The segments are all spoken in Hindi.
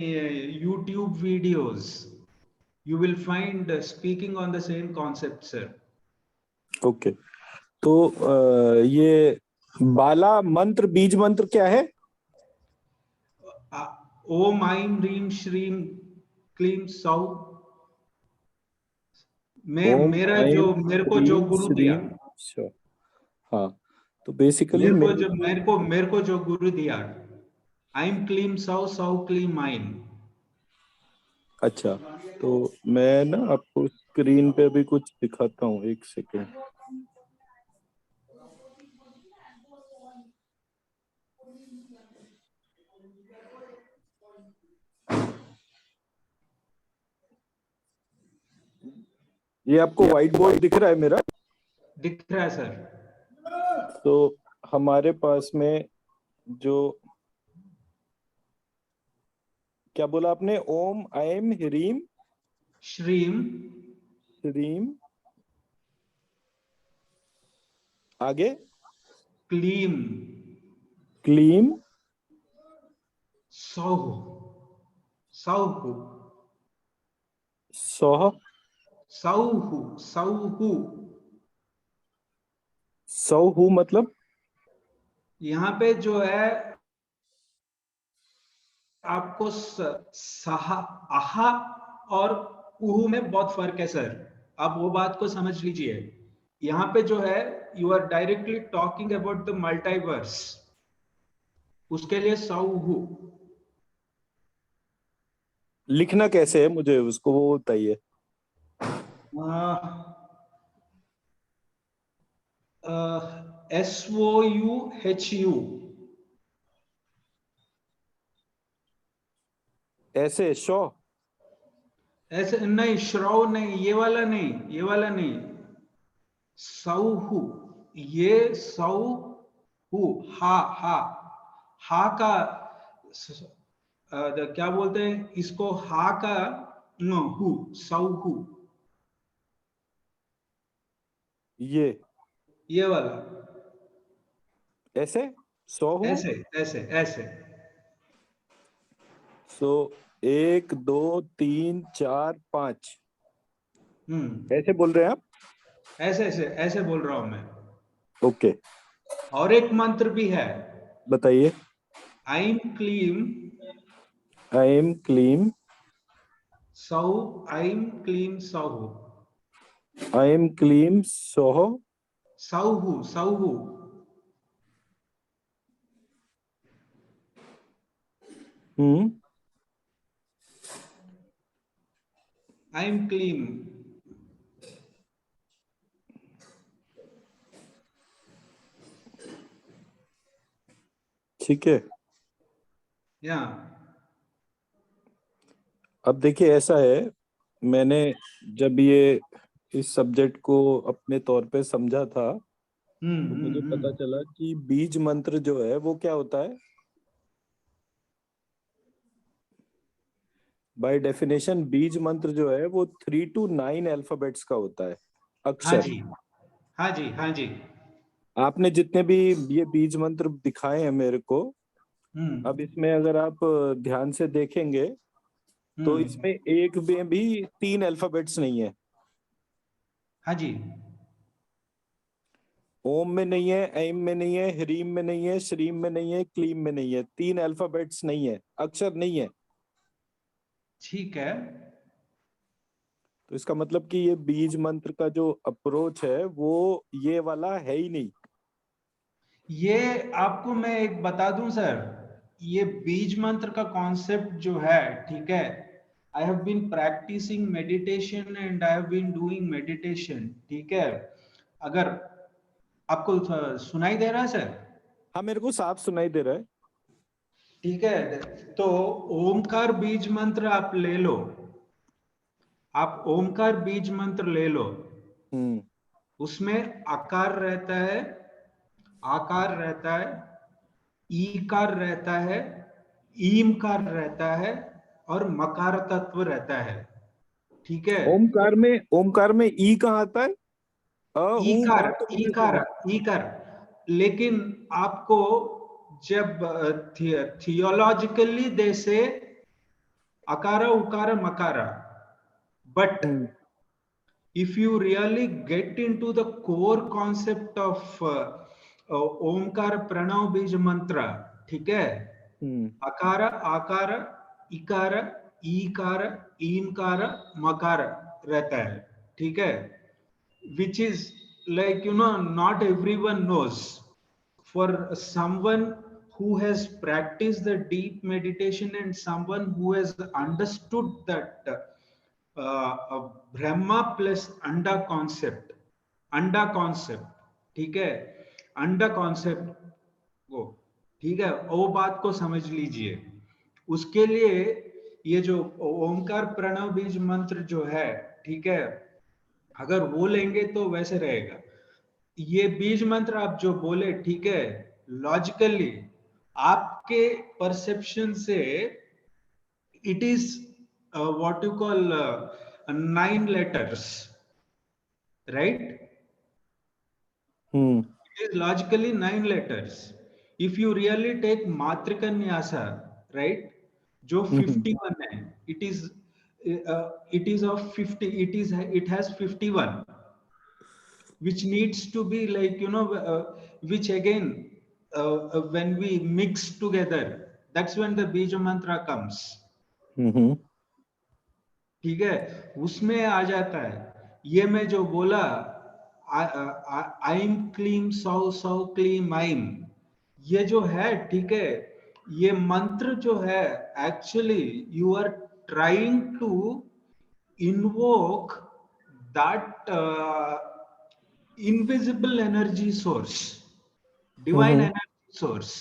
YouTube videos, you will find speaking on the same concept, sir. Okay, तो ये बाला मंत्र, बीज मंत्र क्या है? ओम ऐं ह्रीं श्रीं क्लीं सौ। मेरे को जो गुरु दिया, हाँ, तो बेसिकली मेरे को जो गुरु दिया, ऐं क्लीं सौ सौ क्लीं ऐं। अच्छा, तो मैं ना आपको स्क्रीन पे भी कुछ दिखाता हूँ, एक सेकेंड। ये आपको व्हाइट बोर्ड दिख रहा है मेरा? दिख रहा है सर। तो हमारे पास में जो, क्या बोला आपने? ओम ऐं ह्रीं श्रीं श्रीं, आगे क्लीं क्लीं सौः सौः सौः सौः सौः। सौः मतलब? यहाँ पे जो है आपको सहा आहा और उहु में बहुत फर्क है सर, आप वो बात को समझ लीजिए। यहाँ पे जो है you are directly talking about the multiverse, उसके लिए सौहु। लिखना कैसे है मुझे उसको वो बताइए। SOUHU। ऐसे शो? ऐसे नहीं, श्रव नहीं, ये वाला नहीं, ये वाला नहीं, सौहु। ये सौहु, हा हा हा का क्या बोलते हैं इसको, हा का हु, सौहु, ये वाला ऐसे सौहु। ऐसे ऐसे ऐसे। सो 1 2 3 4 5 ऐसे बोल रहे हैं आप? ऐसे ऐसे ऐसे बोल रहा हूं मैं। ओके, और एक मंत्र भी है, बताइए। ऐं क्लीं ऐं क्लीं सौ, ऐं क्लीं सौः, ऐं क्लीं सौः सौहु सौहु। ऐं क्लीं। ठीक है। या अब देखिए, ऐसा है, मैंने जब ये इस सब्जेक्ट को अपने तौर पे समझा था तो मुझे पता चला कि बीज मंत्र जो है वो क्या होता है। बाय डेफिनेशन बीज मंत्र जो है वो 3 to 9 अल्फाबेट्स का होता है, हाँ अक्षर। जी, हाँ जी, हाँ जी। आपने जितने भी ये बीज मंत्र दिखाए हैं मेरे को, अब इसमें अगर आप ध्यान से देखेंगे तो इसमें एक में भी 3 अल्फाबेट्स नहीं है। हाँ जी। ओम में नहीं है, ऐम में नहीं है, ह्रीम में नहीं है, श्रीम में नहीं है, क्लीम में नहीं है। 3 अल्फाबेट्स नहीं है, अक्षर नहीं है। ठीक है। तो इसका मतलब कि ये बीज मंत्र का जो अप्रोच है वो ये वाला है ही नहीं। ये आपको मैं एक बता दूं सर, ये बीज मंत्र का कॉन्सेप्ट जो है, ठीक है, I have been practising meditation and I have been doing meditation, ठीक है। अगर आपको सुनाई दे रहा है सर? हाँ, मेरे को साफ सुनाई दे रहा है। ठीक है, तो ओमकार बीज मंत्र आप ले लो, आप ओमकार बीज मंत्र ले लो। उसमें आकार रहता है, आकार रहता है, ईकार रहता है, ईमकार रहता है और मकार तत्व रहता है, ठीक है। ओमकार में ई कहाँ आता है? ऊ ईकार, बात तो मुझे ईकार, समझ। ईकार। लेकिन आपको जब थियोलॉजिकली दे से akara, ukara, makara. But if you really get into the core concept of omkar pranav bij mantra, ठीक है, अकार आकार इकार ईकार ईमकार मकार रहता है, ठीक है, which is like, you know, not everyone knows. For someone who has practiced the deep meditation and someone who has understood that Brahma plus अंडा कॉन्सेप्ट, अंडा कॉन्सेप्ट, ठीक है, अंडा कॉन्सेप्ट वो, ठीक है, वो बात को समझ लीजिए। उसके लिए ये जो ओमकार प्रणव बीज मंत्र जो है, ठीक है, अगर वो लेंगे तो वैसे रहेगा। ये बीज मंत्र आप जो बोले, ठीक है, लॉजिकली आपके परसेप्शन से it is what you call 9 letters, right? It is logically 9 letters. If you really take matrika nyasa, right, जो 51 है, it is of 50, it has 51, which needs to be like, you know, which again when we mix together, that's when the bija mantra comes. ठीक है, उसमें आ जाता है। ये मैं जो बोला, आइम क्लीम सौ सौ क्लीम आइम, ये जो है, ठीक है, ये मंत्र जो है, actually you are trying to invoke that invisible energy source, divine energy source,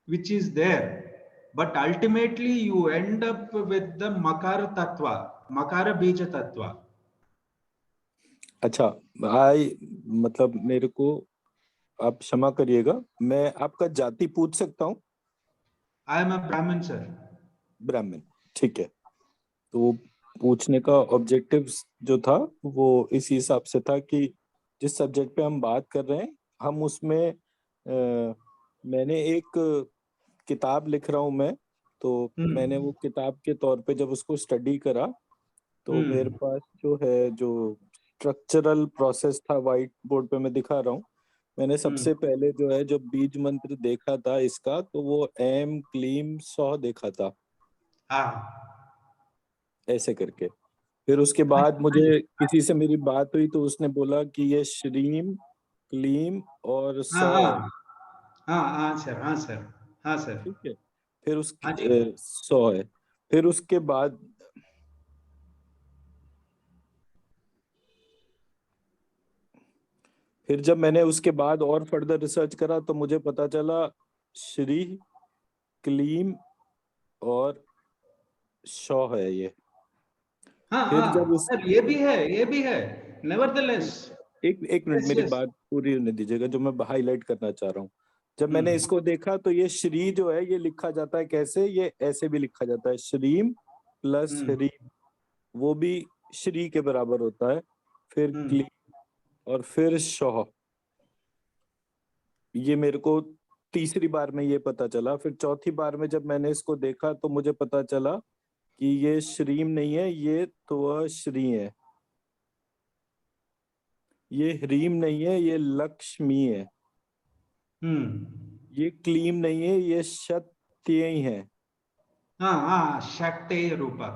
which is there, but ultimately you end up with the makara tattva, makara bija tattva. अच्छा, मतलब मेरे को आप क्षमा करिएगा, मैं आपका जाति पूछ सकता हूँ? आई एम अ ब्राह्मण सर। ब्राह्मण, ठीक है। तो पूछने का ऑब्जेक्टिव जो था वो इस हिसाब से था कि जिस सब्जेक्ट पे हम बात कर रहे हैं, हम उसमें मैंने एक किताब लिख रहा हूँ मैं, तो मैंने वो किताब के तौर पे जब उसको स्टडी करा तो मेरे पास जो है, जो स्ट्रक्चरल प्रोसेस था, व्हाइट बोर्ड पे मैं दिखा रहा हूँ। मैंने सबसे पहले जो है, जो बीज मंत्र देखा था इसका, तो वो एम क्लीम सौ देखा था, ऐसे करके। फिर उसके बाद मुझे किसी से मेरी बात हुई तो उसने बोला कि ये श्रीम क्लीम और सौ है। हाँ सर, हाँ सर, हाँ सर, ठीक है। फिर उसके 100 है। फिर उसके बाद फिर जब मैंने उसके बाद और फर्दर रिसर्च करा तो मुझे पता चला श्री क्लीम और शौ है ये। फिर जब सर ये भी है, ये भी है, नेवरदलेस। एक मिनट, मेरी बात पूरी होने दीजिएगा जो मैं हाईलाइट करना चाह रहा हूँ। जब मैंने इसको देखा तो ये श्री जो है, ये लिखा जाता है कैसे, ये ऐसे भी लिखा जाता है, श्रीम प्लस रीम, वो भी श्री के बराबर होता है। फिर क्लीम और फिर शौह, ये मेरे को तीसरी बार में ये पता चला। फिर चौथी बार में जब मैंने इसको देखा तो मुझे पता चला कि ये श्रीम नहीं है, ये तो श्री है। ये ह्रीम नहीं है, ये लक्ष्मी है। ये क्लीम नहीं है, ये शक्ति ही है। शक्ति रूपा।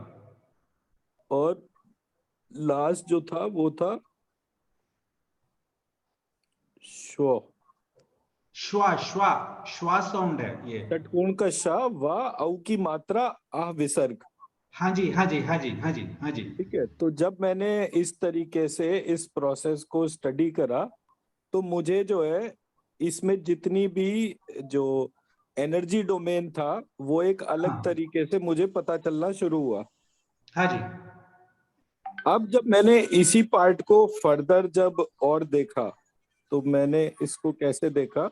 और लास्ट जो था वो था श्व। श्वा, श्वा, श्वा साउंड है ये। षटकोण का शा, वा, औ की मात्रा, आ विसर्ग। हाँ जी, हाँ जी, हाँ जी, हाँ जी, हाँ जी। ठीक है। तो जब मैंने इस तरीके से इस प्रोसेस को स्टडी करा तो मुझे जो है, इसमें जितनी भी जो एनर्जी डोमेन था वो एक अलग तरीके से मुझे पता चलना शुरू हुआ। हाँ जी। अब जब मैंने इसी पार्ट को फर्दर जब और देखा तो मैंने इसको कैसे देखा,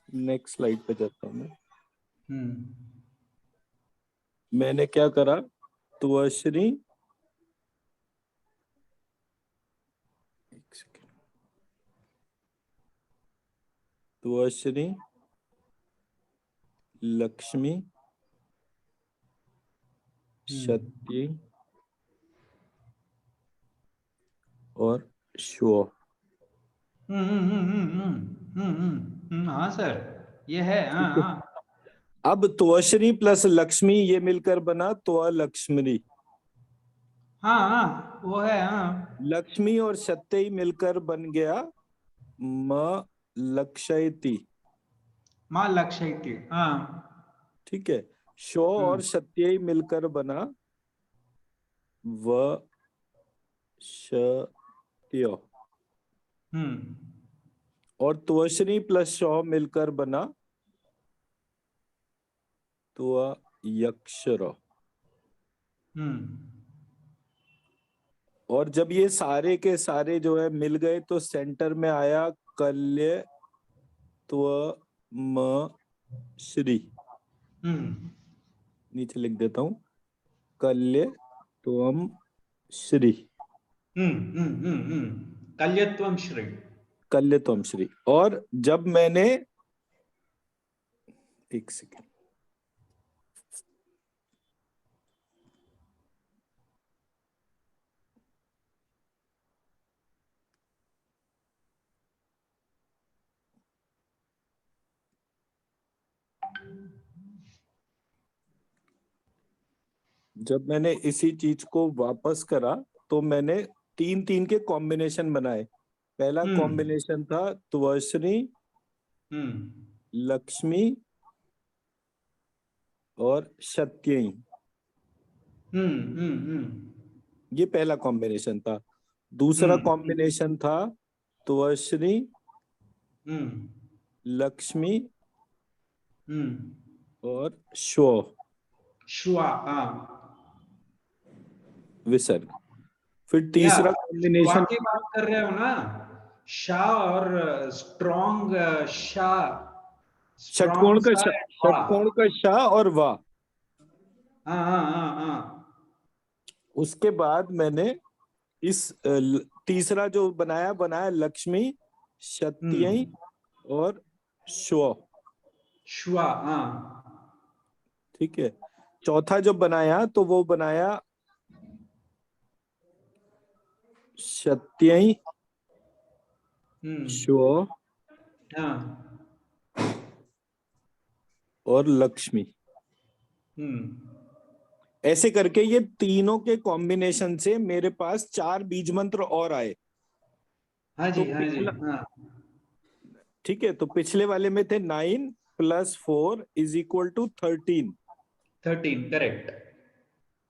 नेक्स्ट स्लाइड पे जाता हूँ मैं। मैंने क्या करा, तो श्री, तो श्री लक्ष्मी शक्ति और शो। हाँ सर, ये है। हाँ हाँ। अब त्वश्री प्लस लक्ष्मी ये मिलकर बना त्वलक्ष्मी। हाँ हाँ, वो है। हाँ, लक्ष्मी और सत्यई मिलकर बन गया म लक्षयति। माँ लक्ष्य की। हाँ। ठीक है। शो और सत्यई मिलकर बना व शत्य। और त्वश्री प्लस शो मिलकर बना त्वयक्षर। और जब ये सारे के सारे जो है मिल गए तो सेंटर में आया कल्य त्वम श्री। नीचे लिख देता हूं, कल्य त्वम श्री। कल्यत्वम श्री। कल्य त्वम श्री। और जब मैंने, एक सेकेंड, जब मैंने इसी चीज को वापस करा तो मैंने 3-3 के कॉम्बिनेशन बनाए। पहला कॉम्बिनेशन था त्वश्री, लक्ष्मी और सत्यई। ये पहला कॉम्बिनेशन था। दूसरा कॉम्बिनेशन था त्वश्री, लक्ष्मी और श्व, श्वा। विसर्ग। फिर तीसरा श्वा कॉम्बिनेशन, की बात कर रहे हो ना? शा और स्ट्रॉन्ग शा, षटकोण स्ट्रॉन्ग का सा ष, है वा। षटकोण का श और वा। हाँ हाँ हाँ हाँ। उसके बाद मैंने इस तीसरा जो बनाया बनाया लक्ष्मी, सत्यई और श्व। श्वा। हाँ। ठीक है। चौथा जो बनाया तो वो बनाया सत्यई, श्व हाँ। और लक्ष्मी। ऐसे करके ये तीनों के कॉम्बिनेशन से मेरे पास 4 बीज मंत्र और आए। हाँ तो जी, हाँ जी। पिछला, हाँ। ठीक है, तो पिछले वाले में थे 9 + 4 = 13। 13 करेक्ट।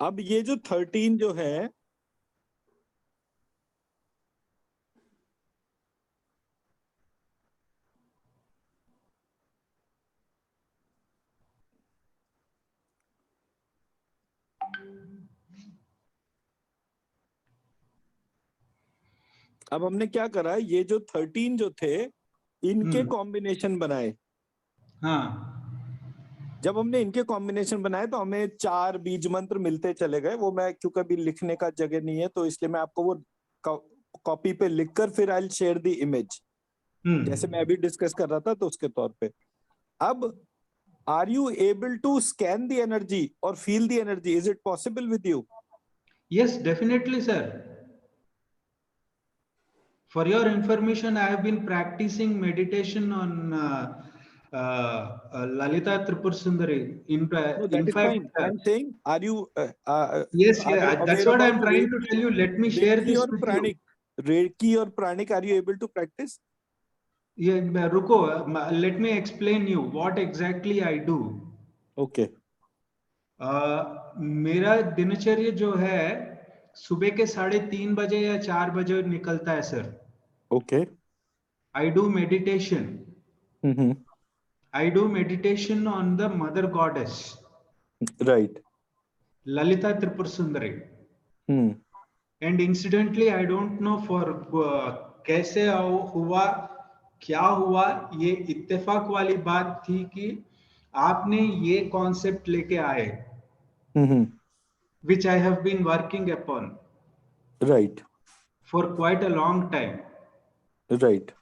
अब ये जो 13 जो है, अब हमने क्या करा, ये जो 13 जो थे इनके कॉम्बिनेशन बनाए। हाँ। जब हमने इनके कॉम्बिनेशन बनाए तो हमें 4 बीज मंत्र मिलते चले गए। वो मैं, क्योंकि अभी लिखने का जगह नहीं है तो इसलिए मैं आपको वो कॉपी पे लिखकर फिर I will share the image, जैसे मैं अभी डिस्कस कर रहा था तो उसके तौर पे। अब are you able to scan the energy और feel the energy? Is it possible with you? Yes, definitely, sir. For your information, I have been practicing meditation on Lalita Tripur Sundari. No, In that is fact, fine. I'm saying, yes, are you yeah, that's aware what I'm about trying to Reiki, tell you. Let me share Reiki this or with you. Pranic? Reiki or Pranic, are you able to practice? Yeah, रुको, let me explain you what exactly I do. Okay. मेरा दिनचर्या जो है सुबह के 3:30 बजे या 4 बजे निकलता है sir. Okay. I do meditation. Mm-hmm. I do meditation on the mother goddess, Right. Lalita Tripur Sundari. Hmm. And incidentally, I don't know for कैसे हुआ, क्या हुआ, ये इत्तेफाक वाली बात थी कि आपने ये कॉन्सेप्ट लेके आए, Mm-hmm. which I have been working upon Right. for quite a long time, Right.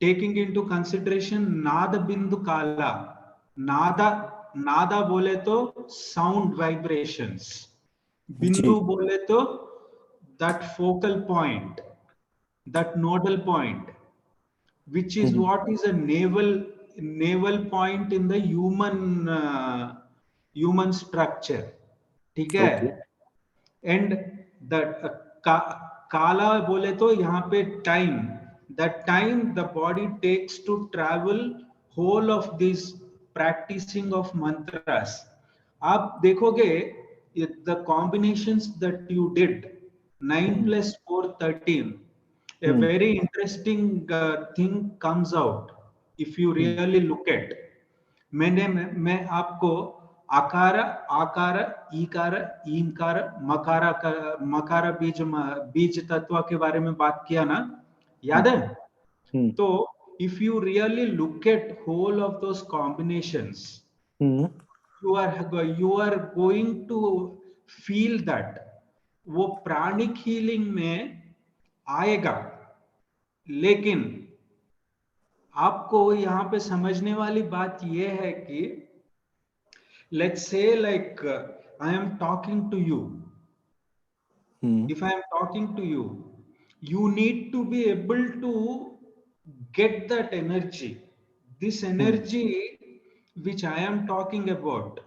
taking into consideration नाद बिंदु काला। नादा, नादा बोले तो साउंड वाइब्रेशंस, बिंदु बोले तो that focal point, that nodal point, which is what is a naval point in the human structure. ठीक है. And the काला बोले तो यहाँ पे time, the time the body takes to travel whole of this practicing of mantras. आप देखोगे the combinations that you did, 9 plus 4 13, a very interesting thing comes out if you really look at. मैं आपको आकार, आकार, ईकार, ईमकार, मकार बीज तत्व के बारे में बात किया ना, याद है? तो if you really look at whole of those combinations, you are going to feel that वो प्राणिक हीलिंग में आएगा. लेकिन आपको यहाँ पे समझने वाली बात ये है कि let's say like I am talking to you. If I am talking to you, you need to be able to get that energy. This energy which I am talking about,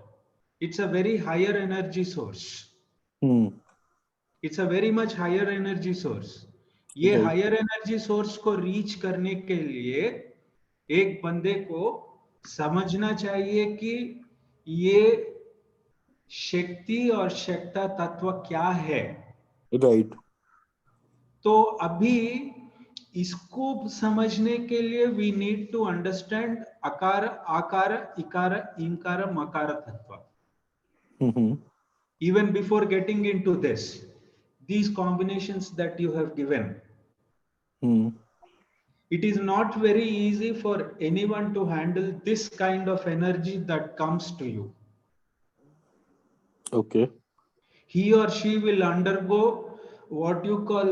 it's a very higher energy source. It's a very much higher energy source. ये हायर एनर्जी सोर्स को रीच करने के लिए एक बंदे को समझना चाहिए कि ये शक्ति और शक्ता तत्व क्या है. राइट. तो अभी इसको समझने के लिए वी नीड टू अंडरस्टैंड अकार, आकार, इकार, ईमकार, मकार तत्व. Even before getting into this, these combinations that you have given, it is not very easy for anyone to handle this kind of energy that comes to you. Okay. He or she will undergo what you call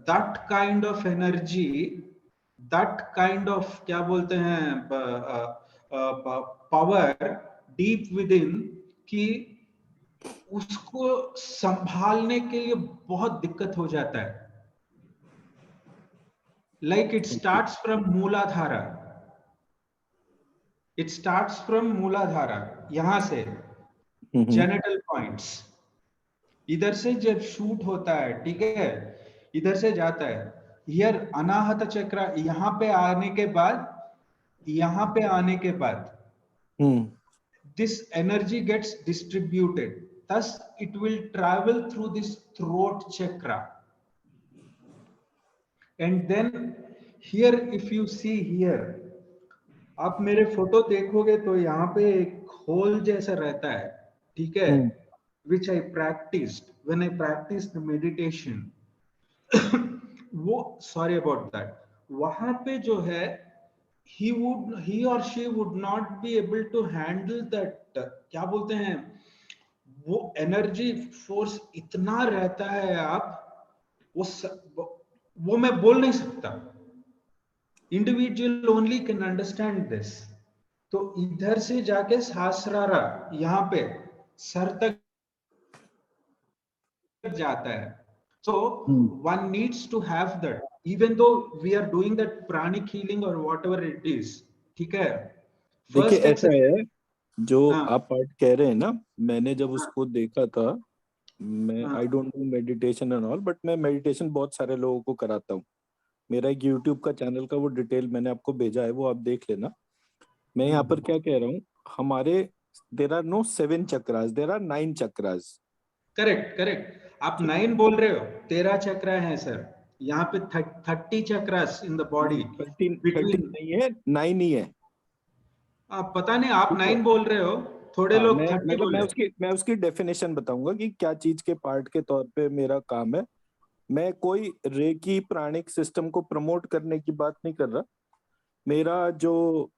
that kind of energy, that kind of क्या बोलते हैं power deep within, कि उसको संभालने के लिए बहुत दिक्कत हो जाता है. Like it starts from मूलाधारा. It starts from मूलाधारा, यहां से genital points. इधर से जब शूट होता है, ठीक है, इधर से जाता है. Here अनाहत चक्र, यहाँ पे आने के बाद this energy gets distributed. Thus, it will travel through this throat chakra. And then here, if you see here, आप मेरे फोटो देखोगे तो यहाँ पे एक होल जैसा रहता है, ठीक है, which I practiced when I practiced the meditation. वो sorry about that. वहां पे जो है, he or she would not be able to handle that, क्या बोलते हैं, वो एनर्जी फोर्स इतना रहता है. आप वो मैं बोल नहीं सकता. Individual only can understand this. तो इधर से जाके सहस्रारा यहाँ पे सर तक जाता है. So one needs to have that, even though we are doing that pranic healing or whatever it is. ठीक है. देखिए ऐसा है, जो आप पार्ट कह रहे हैं ना, मैंने जब उसको देखा था, मैं I don't do meditation and all, but मैं मेडिटेशन बहुत सारे लोगों को कराता हूँ. मेरा एक यूट्यूब का चैनल का वो डिटेल मैंने आपको भेजा है, वो आप देख लेना. मैं यहाँ पर क्या कह रहा हूँ, हमारे there are no 7 chakras, there are 9 chakras. Correct. आप 9 बोल रहे हो, 13 चक्र है सर. यहाँ पे 30 चक्रास इन द बॉडी. 13 नहीं है, 9 ही है. आप पता नहीं, आप 9 बोल रहे हो, थोड़े लोग 30 बोल रहे हैं. मैं उसकी डेफिनेशन बताऊंगा कि क्या चीज के पार्ट के तौर पे मेरा काम है. मैं कोई रेकी प्राणिक सिस्टम को प्रमोट करने की बात नहीं कर रहा. मेरा जो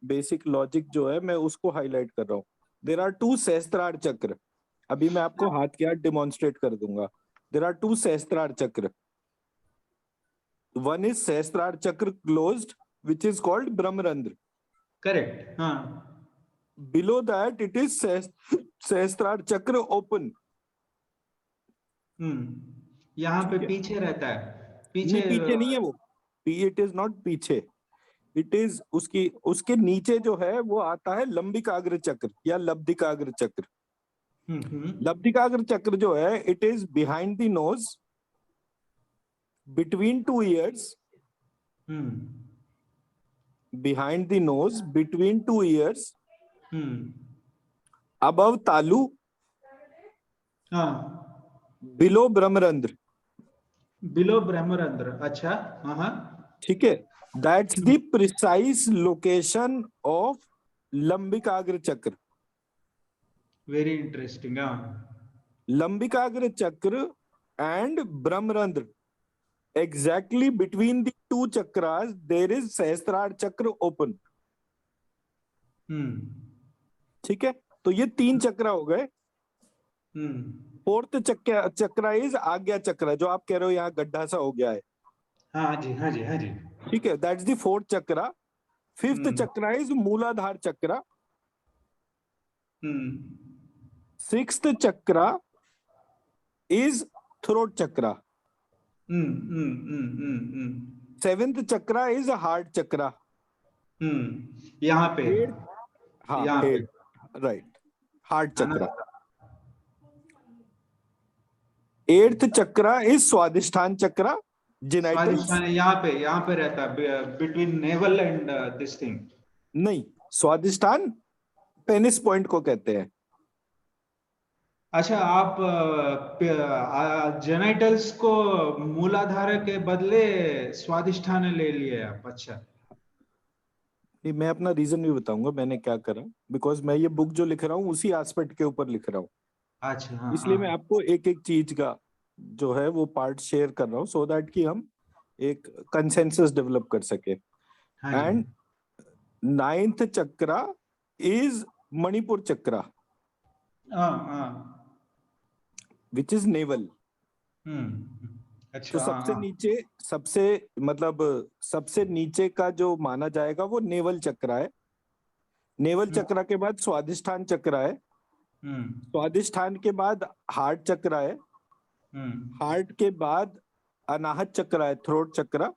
बेसिक लॉजिक जो है, मैं उसको हाईलाइट कर रहा हूँ. देयर आर 2 सहस्त्रार चक्र. अभी मैं आपको हाथ के हाथ डेमोन्स्ट्रेट कर दूंगा. देयर आर 2 सहस्त्रार चक्र. One is Sahasrara chakra closed, which is called Brahmarandhra. Correct. हाँ. Below that it is Sahasrara chakra open. यहाँ पे ठीक है, पीछे रहता है, पीछे। नहीं पीछे नहीं है वो, इट इज नॉट पीछे, इट इज उसकी उसके नीचे जो है वो आता है लंबिकाग्र चक्र या लब्धिकाग्र चक्र। लब्धिकाग्र चक्र जो है it is behind the nose, between two ears, behind the nose, between two years, above तालू, हाँ, बिलो ब्रह्मरंध्र। बिलो ब्रह्मरंध्र, अच्छा। हाँ। ठीक है, that's the precise location of Lambikagra chakra. Very interesting. हाँ, Lambikagra chakra and Brahmarandhra, exactly between the two chakras there is Sahasrara chakra open. ठीक है, तो ये 3 चक्र हो गए। फोर्थ चक्र इज आज्ञा चक्र, जो आप कह रहे हो यहाँ गड्ढा सा हो गया है। हाँ जी, हाँ जी, हाँ जी। ठीक है, दैट्स द फोर्थ चक्र। फिफ्थ चक्र इज मूलाधार चक्र। सिक्स्थ चक्र इज थ्रोट चक्र। सेवेंथ चक्र इज हार्ट चक्र। यहाँ पे, हाँ यहाँ पे, हेड, राइट, हार्ट है ना? चक्र। एट्थ चक्र इज स्वादिष्ठान चक्र, जेनाइटल्स। स्वादिष्ठान यहाँ पे रहता है, between naval and this thing. नहीं, स्वादिष्ठान पेनिस पॉइंट को कहते हैं। अच्छा, आप जेनाइटल्स को मूलाधार के बदले स्वादिष्ठान ले लिए आप। अच्छा, नहीं, मैं अपना रीजन भी बताऊंगा मैंने क्या करा, बिकॉज मैं ये बुक जो लिख रहा हूँ उसी एस्पेक्ट के ऊपर लिख रहा हूँ। अच्छा। हाँ, इसलिए मैं हाँ। आपको एक एक चीज का जो है वो पार्ट शेयर कर रहा हूँ, सो दैट कि हम एक कंसेंसस डेवलप कर सके। हाँ जी। एंड नाइन्थ चक्र इज मणिपुर चक्र, हाँ, हाँ। Which is naval. तो अच्छा। हाँ, सबसे हाँ। नीचे, सबसे मतलब सबसे नीचे का जो माना जाएगा वो नेवल चक्र है। नेवल चक्र के बाद स्वादिष्ठान चक्र है। स्वादिष्ठान के बाद हार्ट चक्र है। हार्ट के बाद अनाहत चक्र है, थ्रोट चक्र।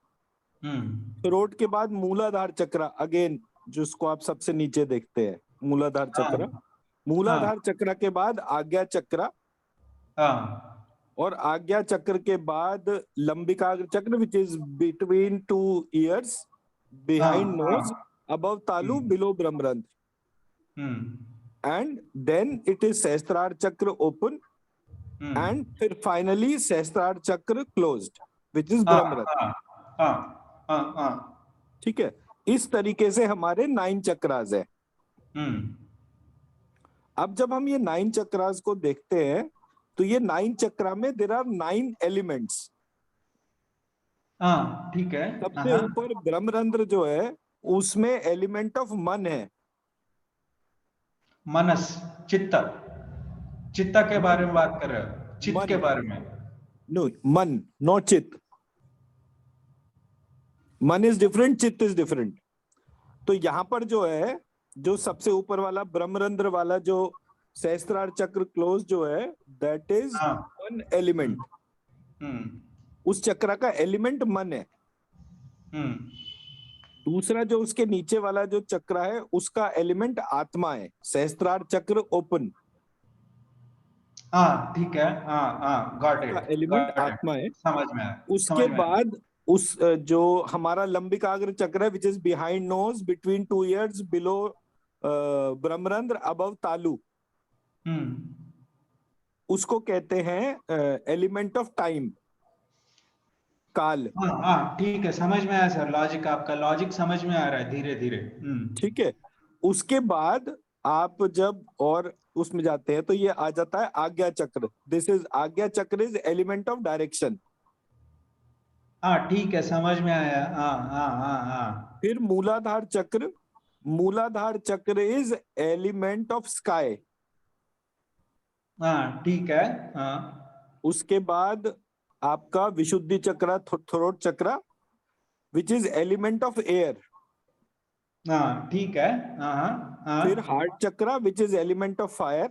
थ्रोट के बाद मूलाधार चक्र, अगेन जिसको आप सबसे नीचे देखते हैं, मूलाधार चक्र। हाँ, मूलाधार चक्र के बाद आज्ञा चक्र, हाँ। और आज्ञा चक्र के बाद Lambikagra chakra, which is between two ears, behind nose, above talu, below Brahmarandhra, and then it is Sahasrara chakra open, and फिर finally Sahasrara chakra closed, which is ब्रह्मरंध्र। ठीक है, इस तरीके से हमारे 9 चक्रास है। अब जब हम ये 9 चक्रास को देखते हैं तो ये 9 चक्रा में देयर आर 9 एलिमेंट्स। ठीक है। सबसे ऊपर ब्रह्मरंध्र जो है उसमें एलिमेंट ऑफ मन है। मनस, चित्त, चित्ता के बारे में बात कर रहे हो? चित्त मन, के बारे में? नो, मन नॉट चित्त। मन इज डिफरेंट, चित्त इज डिफरेंट। तो यहां पर जो है, जो सबसे ऊपर वाला ब्रह्मरंध्र वाला जो सहस्त्रार चक्र क्लोज जो है, दैट इज वन एलिमेंट। उस चक्र का एलिमेंट मन है। दूसरा जो उसके नीचे वाला जो चक्र है उसका एलिमेंट आत्मा है, सहस्त्रार चक्र ओपन। ठीक है। गॉट इट, एलिमेंट आत्मा है। समझ में आया, उसके बाद उस जो हमारा लंबिकाग्र चक्र है, which is behind nose, between two ears, below Brahmarandhra, above talu, उसको कहते हैं एलिमेंट ऑफ टाइम, काल। ठीक है, समझ में आया सर। लॉजिक, आपका लॉजिक समझ में आ रहा है धीरे धीरे। ठीक है, उसके बाद आप जब और उसमें जाते हैं तो ये आ जाता है आज्ञा चक्र। दिस इज आज्ञा चक्र इज एलिमेंट ऑफ डायरेक्शन। ठीक है, समझ में आया। हाँ। फिर मूलाधार चक्र, मूलाधार चक्र इज एलिमेंट ऑफ स्काई। ठीक है। उसके बाद आपका विशुद्धि chakra, throat chakra, which is element of air. ठीक है। फिर heart chakra, which is element of fire.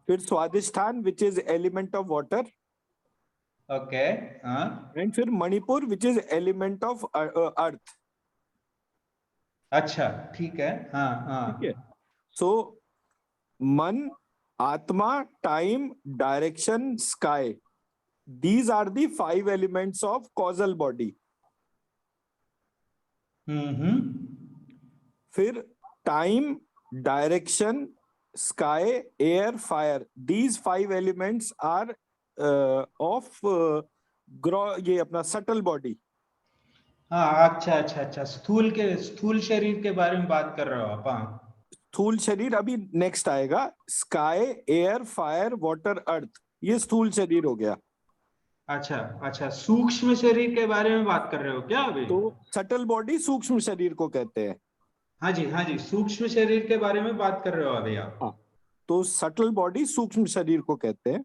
फिर Swadhisthana which is element of water, okay, हाँ, एंड फिर Manipur which is element of earth. अच्छा, ठीक है, हाँ हाँ। ठीक है, सो मन, आत्मा, time, direction, sky, these are the 5 elements of causal body. फिर time, direction, sky, air, fire, these 5 elements are of ये अपना सटल बॉडी। हाँ, अच्छा अच्छा अच्छा, स्थूल शरीर के बारे में बात कर रहे हो आप? हाँ, स्थूल शरीर अभी नेक्स्ट आएगा। स्काई, एयर, फायर, वाटर, अर्थ, ये स्थूल शरीर हो गया। अच्छा अच्छा, सूक्ष्म शरीर के बारे में बात कर रहे हो क्या अभी? तो सटल बॉडी सूक्ष्म शरीर को कहते हैं। हाँ जी, हाँ जी, सूक्ष्म शरीर के बारे में बात कर रहे हो अभी आप? हाँ, तो सटल बॉडी सूक्ष्म शरीर को कहते हैं।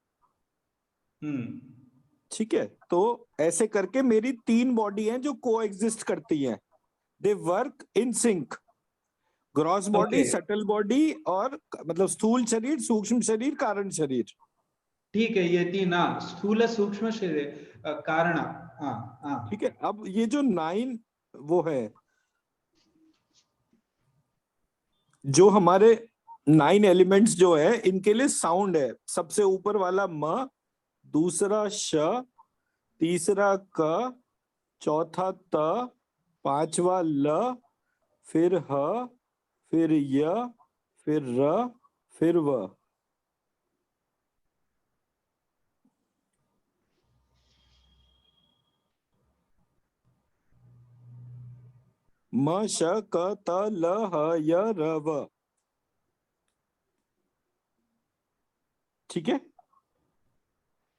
ठीक है, तो ऐसे करके मेरी 3 बॉडी हैं जो को एग्जिस्ट करती हैं, they work in sync. Gross body, okay, subtle body, और मतलब स्थूल शरीर, सूक्ष्म शरीर, कारण शरीर। ठीक है, ये तीन, हाँ, स्थूल सूक्ष्म शरीर, कारण, हाँ हाँ। ठीक है, अब ये जो 9 वो है, जो हमारे 9 एलिमेंट्स जो है, इनके लिए साउंड है। सबसे ऊपर वाला म, दूसरा श, तीसरा क, चौथा त, पांचवा ल, फिर ह, फिर य, फिर र, फिर व। म, श, क, त, ल, ह, य, र, व। ठीक है,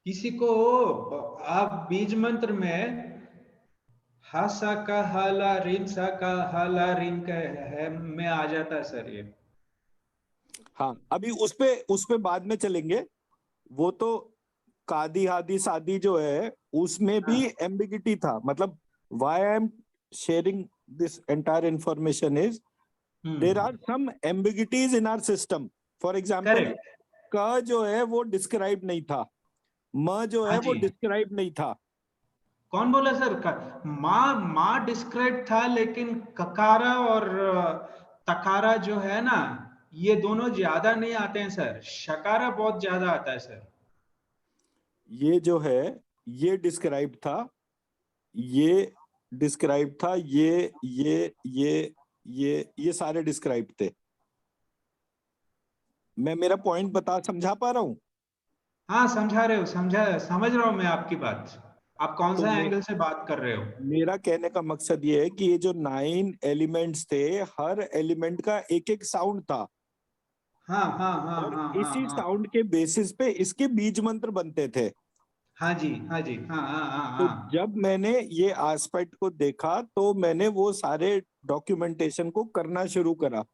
किसी को आप बीज मंत्र में हा सा का हाला रिन सा का हाला रिन का है में आ जाता है सर ये? हाँ, अभी उस पे बाद में चलेंगे। वो तो कादी हादी शादी जो है, उसमें भी हाँ, एम्बिगिटी था। मतलब why I am sharing this entire information is there are some ambiguities in our system. For example, correct, क जो है वो डिस्क्राइब नहीं था, म जो हाँ है वो जी। डिस्क्राइब नहीं था। कौन बोला सर का? माँ डिस्क्राइब था, लेकिन ककारा और तकारा जो है ना, ये दोनों ज्यादा नहीं आते हैं सर, शकारा बहुत ज्यादा आता है सर। ये जो है ये डिस्क्राइब था, ये डिस्क्राइब था, ये सारे डिस्क्राइब थे। मैं मेरा पॉइंट बता समझा पा रहा हूं? हाँ, समझा रहे हो, समझ रहा हूं मैं आपकी बात। आप कौन तो सा मैं एंगल से बात कर रहे हो? मेरा कहने का मकसद ये है कि ये जो 9 एलिमेंट्स थे, हर एलिमेंट का एक एक साउंड था, हाँ हाँ हाँ और हाँ हाँ इसी हाँ। साउंड के बेसिस पे इसके बीज मंत्र बनते थे। हाँ जी, हाँ जी, हाँ हाँ हाँ तो हाँ। जब मैंने ये एस्पेक्ट को देखा, तो मैंने वो सारे डॉक्यूमेंटेशन को करना शुरू करा।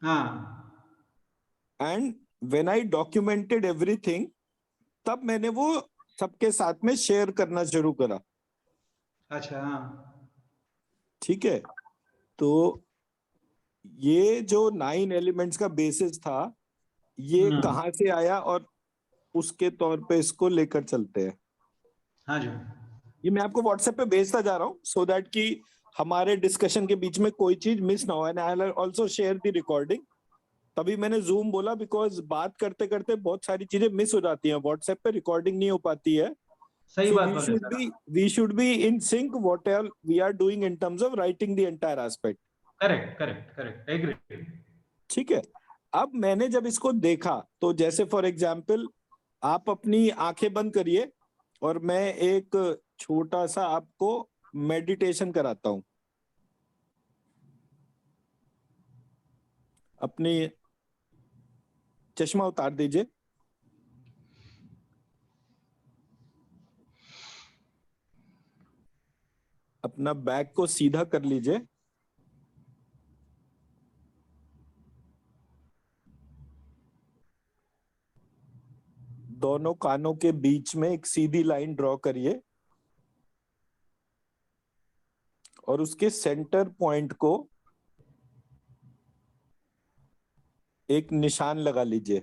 हाँ, and when I documented everything, तब मैंने वो सबके साथ में शेयर करना शुरू करा। अच्छा, हाँ। ठीक है, तो ये जो 9 एलिमेंट्स का बेसिस था, ये हम्म, कहाँ से आया, और उसके तौर पे इसको लेकर चलते हैं। हाँ जी। ये मैं आपको व्हाट्सएप पे भेजता जा रहा हूँ, सो दैट कि हमारे डिस्कशन के बीच में कोई चीज मिस ना हो। And I will also share the recording. तभी मैंने जूम बोला, बिकॉज बात करते करते बहुत सारी चीजें मिस हो जाती हैं, व्हाट्सएप पे रिकॉर्डिंग नहीं हो पाती है। सही सो बात बोले सर आप। We should be in sync whatever we are doing in terms of writing the entire aspect. Correct correct correct, agree. ठीक है, अब मैंने जब इसको देखा, तो जैसे फॉर एग्जाम्पल, आप अपनी आंखें बंद करिए, और मैं एक छोटा सा आपको मेडिटेशन कराता हूं। अपनी चश्मा उतार दीजिए, अपना बैक को सीधा कर लीजिए, दोनों कानों के बीच में एक सीधी लाइन ड्रॉ करिए, और उसके सेंटर पॉइंट को एक निशान लगा लीजिए।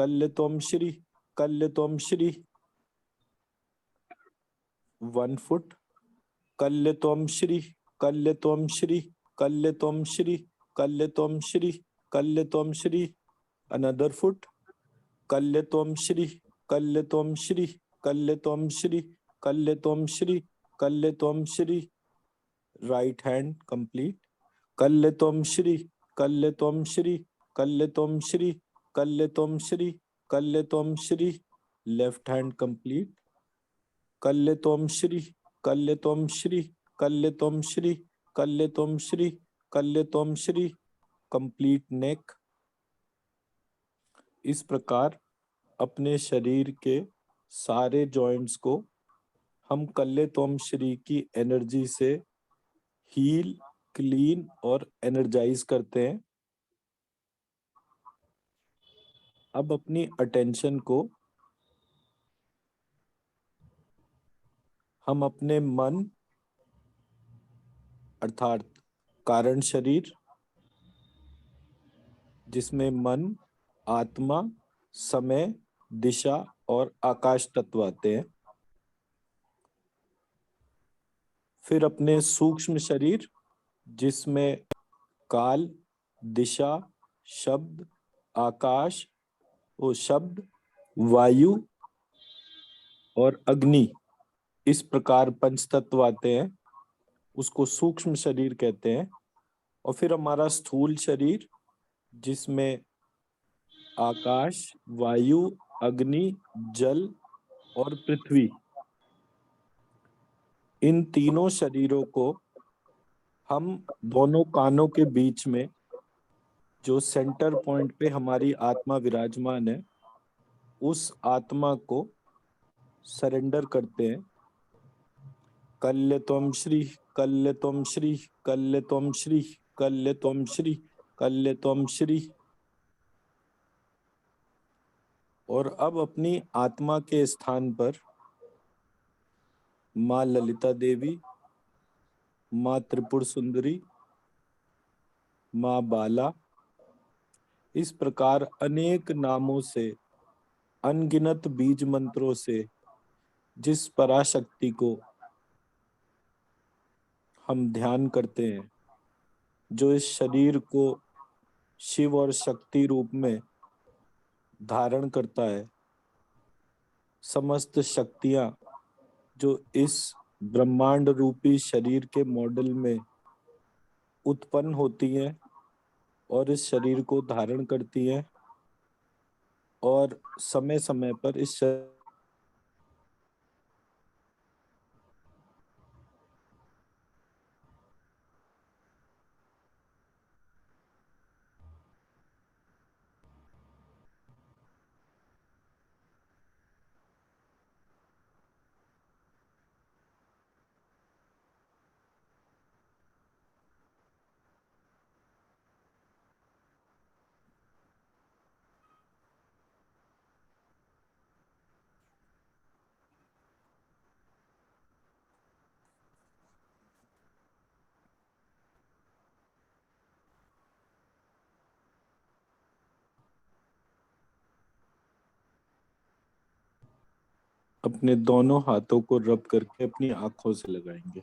कल्यत्वम Shri कल्यत्वम Shri 1 foot, कल्यत्वम Shri कल्यत्वम Shri कल्यत्वम Shri कल्यत्वम Shri कल्यत्वम Shri another foot, कल्यत्वम Shri कल्यत्वम Shri कल्यत्वम Shri कल्यत्वम Shri कल्यत्वम Shri right hand complete, कल्यत्वम Shri कल्यत्वम Shri कल्यत्वम Shri कल्यत्वम Shri कल्यत्वम Shri left hand complete, कल्यत्वम Shri कल्यत्वम Shri कल्यत्वम Shri कल्यत्वम Shri कल्यत्वम Shri complete neck। इस प्रकार अपने शरीर के सारे जॉइंट्स को हम कल्यत्वम श्री की एनर्जी से हील, क्लीन और एनर्जाइज करते हैं। अब अपनी अटेंशन को हम अपने मन अर्थात कारण शरीर, जिसमें मन, आत्मा, समय, दिशा और आकाश तत्व आते हैं। फिर अपने सूक्ष्म शरीर, जिसमें काल, दिशा, शब्द, आकाश वो शब्द, वायु और अग्नि, इस प्रकार पंच तत्व आते हैं, उसको सूक्ष्म शरीर कहते हैं। और फिर हमारा स्थूल शरीर, जिसमें आकाश, वायु, अग्नि, जल और पृथ्वी, इन तीनों शरीरों को हम दोनों कानों के बीच में जो सेंटर पॉइंट पे हमारी आत्मा विराजमान है, उस आत्मा को सरेंडर करते हैं। कल्यत्वम श्री कल्यत्वम श्री कल्यत्वम श्री कल्यत्वम श्री कल्यत्वम श्री। और अब अपनी आत्मा के स्थान पर माँ ललिता देवी, माँ त्रिपुर सुंदरी, माँ बाला, इस प्रकार अनेक नामों से, अनगिनत बीज मंत्रों से जिस पराशक्ति को हम ध्यान करते हैं, जो इस शरीर को शिव और शक्ति रूप में धारण करता है, समस्त शक्तियां जो इस ब्रह्मांड रूपी शरीर के मॉडल में उत्पन्न होती हैं और इस शरीर को धारण करती हैं और समय समय पर इस अपने दोनों हाथों को रब करके अपनी आंखों से लगाएंगे।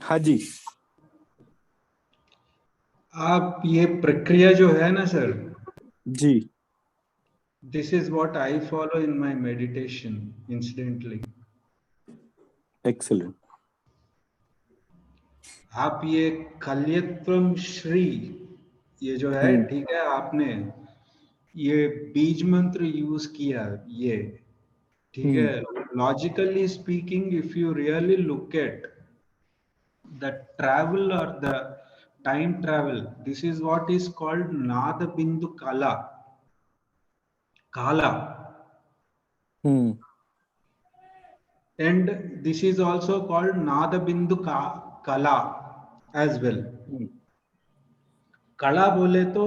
हाँ जी, आप ये प्रक्रिया जो है ना सर जी, this is what I follow in my meditation incidentally. Excellent. आप ये कल्यत्वम श्री ये जो है ठीक है, आपने ये बीज मंत्र यूज किया, ये ठीक है। Logically speaking, if you really look at the travel or the time travel, this is what is called nada bindu kala, and this is also called nada bindu kala, as well. कला बोले तो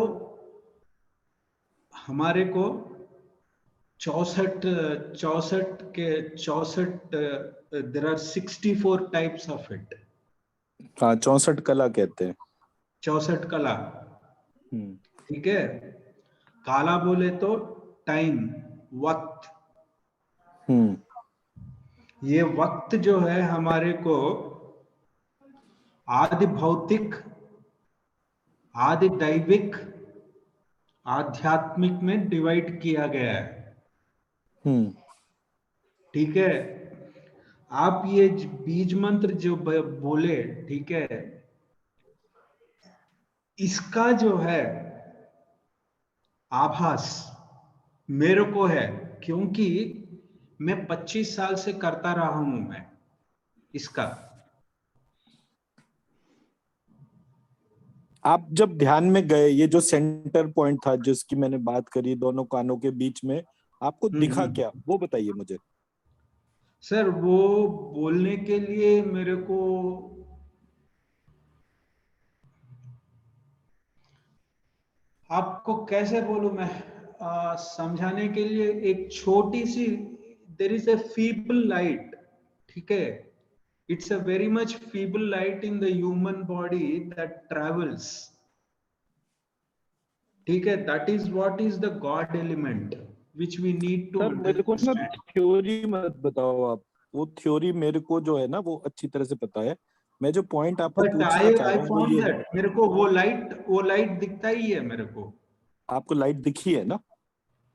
हमारे को 64 there are 64 types of it. हाँ, 64 कला कहते हैं। 64 कला, ठीक है। काला बोले तो टाइम, वक्त। ये वक्त जो है हमारे को आदि भौतिक, आदि दैविक, आध्यात्मिक में डिवाइड किया गया है। ठीक है। आप ये बीज मंत्र जो बोले, ठीक है, इसका जो है आभास मेरे को है, क्योंकि मैं 25 साल से करता रहा हूं मैं इसका। आप जब ध्यान में गए, ये जो सेंटर पॉइंट था जिसकी मैंने बात करी दोनों कानों के बीच में, आपको दिखा क्या, वो बताइए मुझे। सर वो बोलने के लिए मेरे को आपको कैसे बोलूं मैं, समझाने के लिए एक छोटी सी, there is a feeble light, ठीक है। It's a very much feeble light in the human body that travels, ठीक है। That is what is the god element which we need to sir मेरे को ना अंडरस्टैंड। थ्योरी मत बताओ आप, वो थ्योरी मेरे को जो है ना वो अच्छी तरह से पता है। मैं जो पॉइंट आपको बट पूछना चाह आई रहा हूँ वो फाउंड ये है। दैट मेरे को वो लाइट दिखता ही है मेरे को। आपको लाइट दिखी है ना?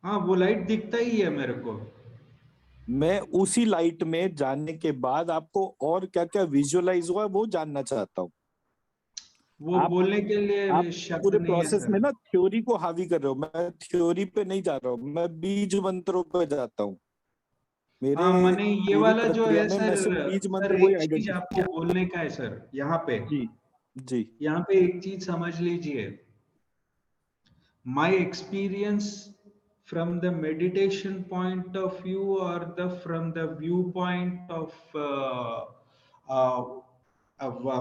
हाँ, वो लाइट दिखता ही है मेरे को। मैं उसी लाइट में जाने के बाद आपको और क्या क्या विजुअलाइज हुआ वो जानना चाहता हूँ। वो आप बोलने के आप लिए शब्द पूरे नहीं है प्रोसेस सर। में ना थ्योरी को हावी कर रहे हो, मैं थ्योरी पे नहीं जा रहा हूँ, मैं बीज मंत्रों पे जाता हूँ। मेरे हाँ, मैंने ये पूरी वाला जो प्रक्रिया है में सर, मैं सिर्फ बीज सर मंत्र को ही एक चीज आइडेंटिफाई आपको किया। बोलने का है सर यहाँ पे। जी जी। यहाँ पे एक चीज समझ लीजिए। My experience from the meditation point of view, or the from the viewpoint of uh,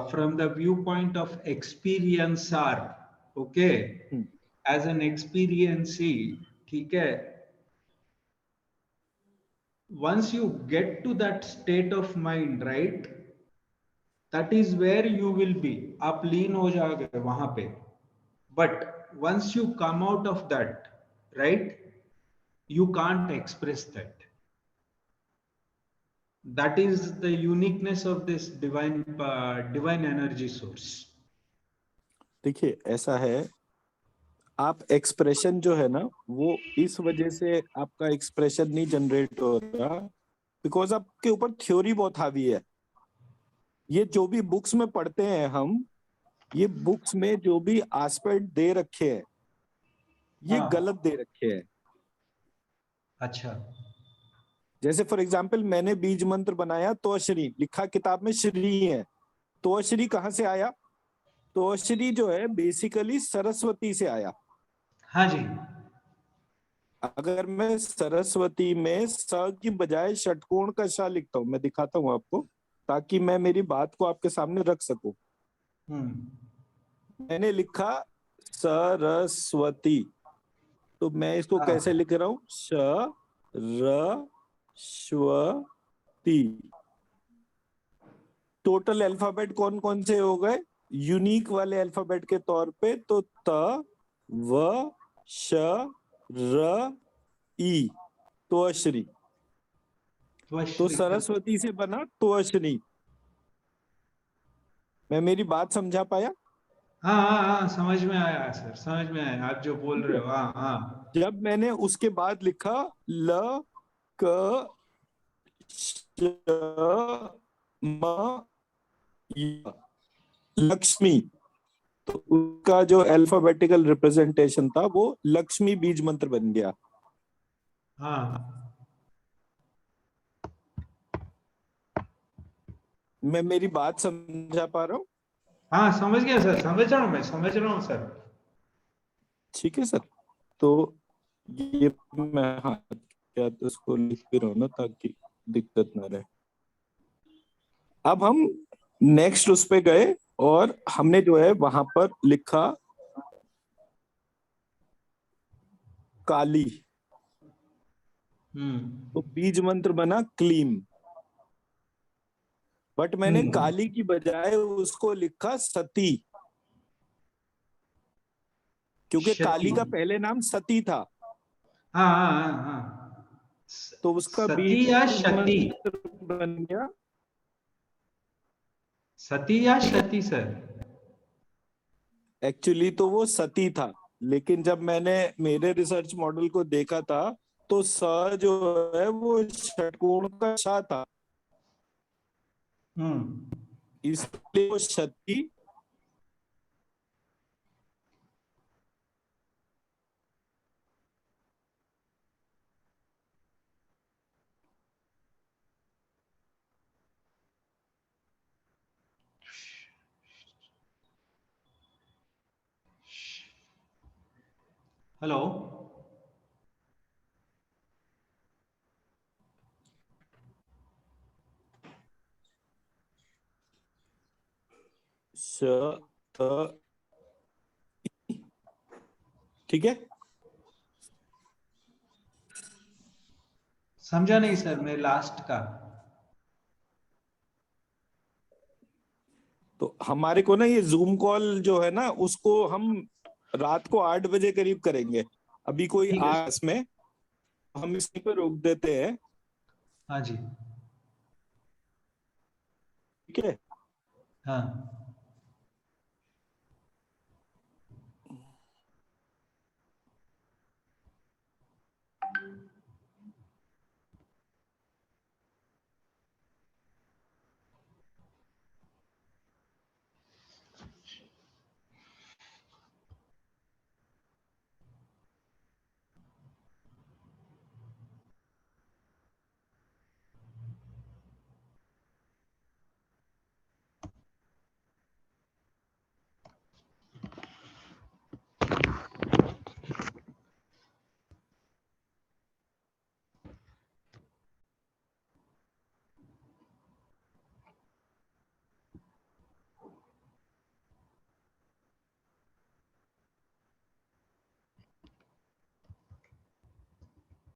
from the viewpoint of experiencer, okay, as an experiencee, ठीक है। Once you get to that state of mind, right, that is where you will be, आप लीन हो जाओगे वहां पे। But once you come out of that, right, you can't express that. That is the uniqueness of this divine energy source. देखिए ऐसा है, आप एक्सप्रेशन जो है ना वो इस वजह से आपका एक्सप्रेशन नहीं जनरेट हो रहा बिकॉज आपके ऊपर थ्योरी बहुत हावी है। ये जो भी बुक्स में पढ़ते हैं हम, ये बुक्स में जो भी एस्पेक्ट दे रखे हैं ये हाँ, गलत दे रखे हैं। अच्छा। जैसे फॉर एग्जाम्पल मैंने बीज मंत्र बनाया तो श्री लिखा, किताब में श्री है, तो श्री कहाँ से आया? तो श्री जो है बेसिकली सरस्वती से आया। हाँ जी। अगर मैं सरस्वती में स की बजाय षटकोण का श लिखता हूं, मैं दिखाता हूं आपको ताकि मैं मेरी बात को आपके सामने रख सकूं। मैंने लिखा सरस्वती, तो मैं इसको हाँ, कैसे लिख रहा हूं? श र स्व ती। टोटल अल्फाबेट कौन कौन से हो गए यूनिक वाले अल्फाबेट के तौर पे? तो त व श र ई, तो श्री। तो सरस्वती से बना तो श्री। मैं मेरी बात समझा पाया? हाँ हाँ हाँ, समझ में आया सर, समझ में आया आप जो बोल ठीक रहे है। हो। हाँ हाँ। जब मैंने उसके बाद लिखा ल क श म य, लक्ष्मी, तो उसका जो अल्फाबेटिकल रिप्रेजेंटेशन था वो लक्ष्मी बीज मंत्र बन गया। हाँ, मैं मेरी बात समझा पा रहा हूँ? हाँ समझ गया सर, समझ रहा हूँ, मैं समझ रहा हूँ सर। ठीक है सर। तो ये मैं हाँ क्या तो उसको लिख भी रहा हूँ ना ताकि दिक्कत ना रहे। अब हम नेक्स्ट उस पे गए और हमने जो है वहां पर लिखा काली, तो बीज मंत्र बना क्लीम। बट मैंने काली की बजाय उसको लिखा सती, क्योंकि काली का पहले नाम सती था। हाँ हाँ हाँ, तो उसका सती बीज या शती? मंत्र बन गया सती या शती सर? एक्चुअली तो वो सती था, लेकिन जब मैंने मेरे रिसर्च मॉडल को देखा था तो स जो है वो षटकोण का श था, इसलिए वो सती। हेलो? श त, ठीक है। समझा नहीं सर मैं लास्ट का। तो हमारे को ना ये जूम कॉल जो है ना उसको हम रात को 8 बजे करीब करेंगे। अभी कोई ठीक है। आस में हम इसी पे रोक देते हैं। हाँ जी। ठीक है। हाँ।